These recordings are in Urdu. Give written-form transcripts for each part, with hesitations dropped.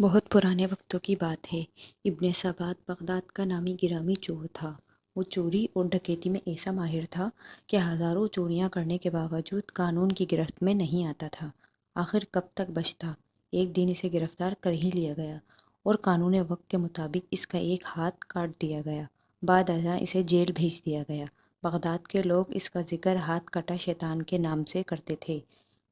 بہت پرانے وقتوں کی بات ہے۔ ابن سبات بغداد کا نامی گرامی چور تھا۔ وہ چوری اور ڈکیتی میں ایسا ماہر تھا کہ ہزاروں چوریاں کرنے کے باوجود قانون کی گرفت میں نہیں آتا تھا۔ آخر کب تک بچتا؟ ایک دن اسے گرفتار کر ہی لیا گیا اور قانون وقت کے مطابق اس کا ایک ہاتھ کاٹ دیا گیا۔ بعد ازاں اسے جیل بھیج دیا گیا۔ بغداد کے لوگ اس کا ذکر ہاتھ کٹا شیطان کے نام سے کرتے تھے۔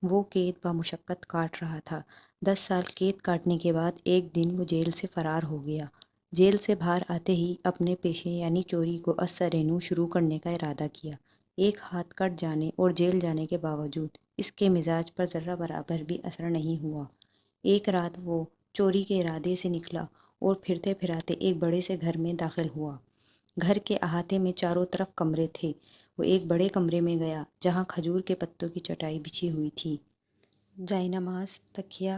وہ قید بمشقت کاٹ رہا تھا۔ 10 سال قید کاٹنے کے بعد ایک دن وہ جیل سے فرار ہو گیا۔ جیل سے باہر آتے ہی اپنے پیشے یعنی چوری کو از سرِ نو شروع کرنے کا ارادہ کیا۔ ایک ہاتھ کٹ جانے اور جیل جانے کے باوجود اس کے مزاج پر ذرہ برابر بھی اثر نہیں ہوا۔ ایک رات وہ چوری کے ارادے سے نکلا اور پھرتے پھراتے ایک بڑے سے گھر میں داخل ہوا۔ گھر کے احاطے میں چاروں طرف کمرے تھے۔ وہ ایک بڑے کمرے میں گیا جہاں کھجور کے پتوں کی چٹائی بچھی ہوئی تھی۔ جائے نماز، تکیہ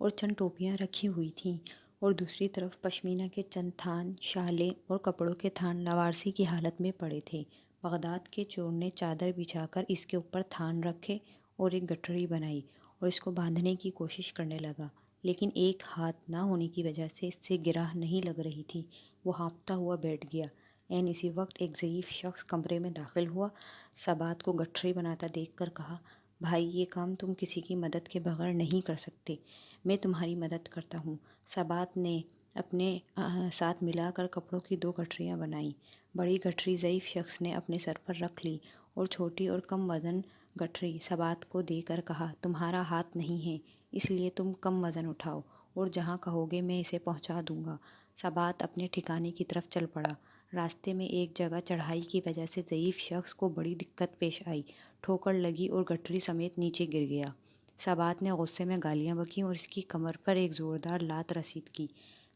اور چند ٹوپیاں رکھی ہوئی تھیں اور دوسری طرف پشمینہ کے چند تھان، شالیں اور کپڑوں کے تھان لاوارسی کی حالت میں پڑے تھے۔ بغداد کے چور نے چادر بچھا کر اس کے اوپر تھان رکھے اور ایک گٹھڑی بنائی اور اس کو باندھنے کی کوشش کرنے لگا، لیکن ایک ہاتھ نہ ہونے کی وجہ سے اس سے گرہ نہیں لگ رہی تھی۔ وہ ہانپتا ہوا بیٹھ گیا۔ عین اسی وقت ایک ضعیف شخص کمرے میں داخل ہوا۔ سبات کو گٹھڑی بناتا دیکھ کر کہا، بھائی یہ کام تم کسی کی مدد کے بغیر نہیں کر سکتے، میں تمہاری مدد کرتا ہوں۔ سبات نے اپنے ساتھ ملا کر کپڑوں کی 2 گٹھڑیاں بنائیں۔ بڑی گٹھڑی ضعیف شخص نے اپنے سر پر رکھ لی اور چھوٹی اور کم وزن گٹھڑی سبات کو دے کر کہا، تمہارا ہاتھ نہیں ہے اس لیے تم کم وزن اٹھاؤ اور جہاں کہو گے میں اسے پہنچا دوں گا۔ سبات اپنے ٹھکانے کی طرف چل پڑا۔ راستے میں ایک جگہ چڑھائی کی وجہ سے ضعیف شخص کو بڑی دقت پیش آئی، ٹھوکر لگی اور گٹھڑی سمیت نیچے گر گیا۔ سبات نے غصے میں گالیاں بکیں اور اس کی کمر پر ایک زوردار لات رسید کی۔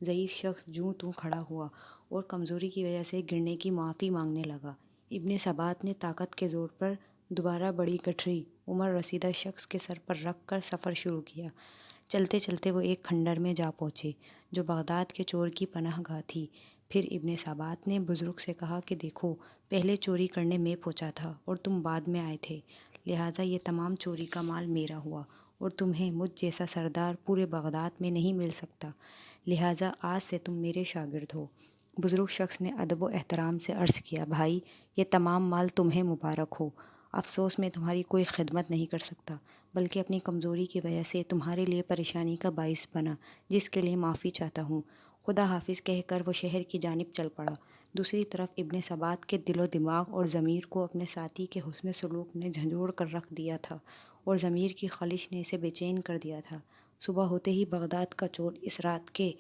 ضعیف شخص جوں توں کھڑا ہوا اور کمزوری کی وجہ سے گرنے کی معافی مانگنے لگا۔ ابن سبات نے طاقت کے زور پر دوبارہ بڑی گٹھڑی عمر رسیدہ شخص کے سر پر رکھ کر سفر شروع کیا۔ چلتے چلتے وہ ایک کھنڈر میں جا پہنچے جو بغداد کے چور کی پناہ گاہ تھی۔ پھر ابن سبات نے بزرگ سے کہا کہ دیکھو، پہلے چوری کرنے میں پہنچا تھا اور تم بعد میں آئے تھے، لہٰذا یہ تمام چوری کا مال میرا ہوا اور تمہیں مجھ جیسا سردار پورے بغداد میں نہیں مل سکتا، لہٰذا آج سے تم میرے شاگرد ہو۔ بزرگ شخص نے ادب و احترام سے عرض کیا، بھائی یہ تمام مال تمہیں مبارک ہو۔ افسوس میں تمہاری کوئی خدمت نہیں کر سکتا، بلکہ اپنی کمزوری کی وجہ سے تمہارے لیے پریشانی کا باعث بنا، جس کے لیے معافی چاہتا ہوں۔ خدا حافظ کہہ کر وہ شہر کی جانب چل پڑا۔ دوسری طرف ابن سبات کے دل و دماغ اور ضمیر کو اپنے ساتھی کے حسن سلوک نے جھنجھوڑ کر رکھ دیا تھا اور ضمیر کی خلش نے اسے بے چین کر دیا تھا۔ صبح ہوتے ہی بغداد کا چور اس رات کے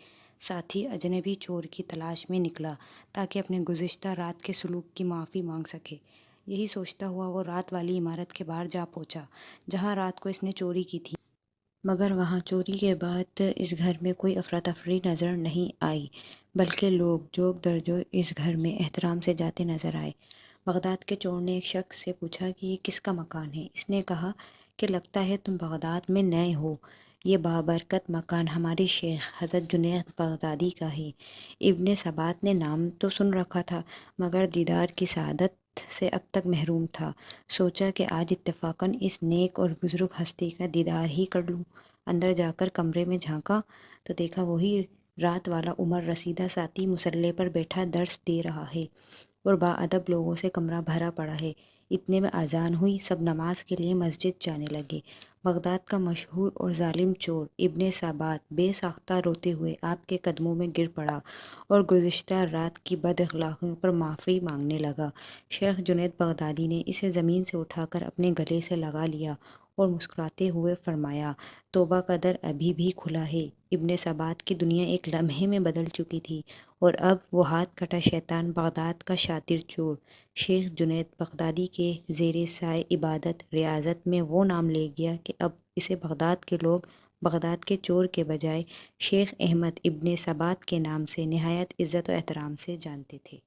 ساتھی اجنبی چور کی تلاش میں نکلا تاکہ اپنے گزشتہ رات کے سلوک کی معافی مانگ سکے۔ یہی سوچتا ہوا وہ رات والی عمارت کے باہر جا پہنچا جہاں رات کو اس نے چوری کی تھی، مگر وہاں چوری کے بعد اس گھر میں کوئی افراتفری نظر نہیں آئی، بلکہ لوگ جوک در جوک اس گھر میں احترام سے جاتے نظر آئے۔ بغداد کے چور نے ایک شخص سے پوچھا کہ یہ کس کا مکان ہے؟ اس نے کہا کہ لگتا ہے تم بغداد میں نئے ہو، یہ بابرکت مکان ہمارے شیخ حضرت جنید بغدادی کا ہے۔ ابن سبات نے نام تو سن رکھا تھا مگر دیدار کی سعادت سے اب تک محروم تھا۔ سوچا کہ آج اتفاقاً اس نیک اور بزرگ ہستی کا دیدار ہی کر لوں۔ اندر جا کر کمرے میں جھانکا تو دیکھا وہی رات والا عمر رسیدہ ساتھی مصلے پر بیٹھا درس دے رہا ہے اور باادب لوگوں سے کمرہ بھرا پڑا ہے۔ اتنے میں اذان ہوئی، سب نماز کے لیے مسجد جانے لگے۔ بغداد کا مشہور اور ظالم چور ابن سبات بے ساختہ روتے ہوئے آپ کے قدموں میں گر پڑا اور گزشتہ رات کی بد اخلاقیوں پر معافی مانگنے لگا۔ شیخ جنید بغدادی نے اسے زمین سے اٹھا کر اپنے گلے سے لگا لیا اور مسکراتے ہوئے فرمایا، توبہ کا در ابھی بھی کھلا ہے۔ ابن سبات کی دنیا ایک لمحے میں بدل چکی تھی اور اب وہ ہاتھ کٹا شیطان بغداد کا شاطر چور شیخ جنید بغدادی کے زیر سایہ عبادت ریاضت میں وہ نام لے گیا کہ اب اسے بغداد کے لوگ بغداد کے چور کے بجائے شیخ احمد ابن سبات کے نام سے نہایت عزت و احترام سے جانتے تھے۔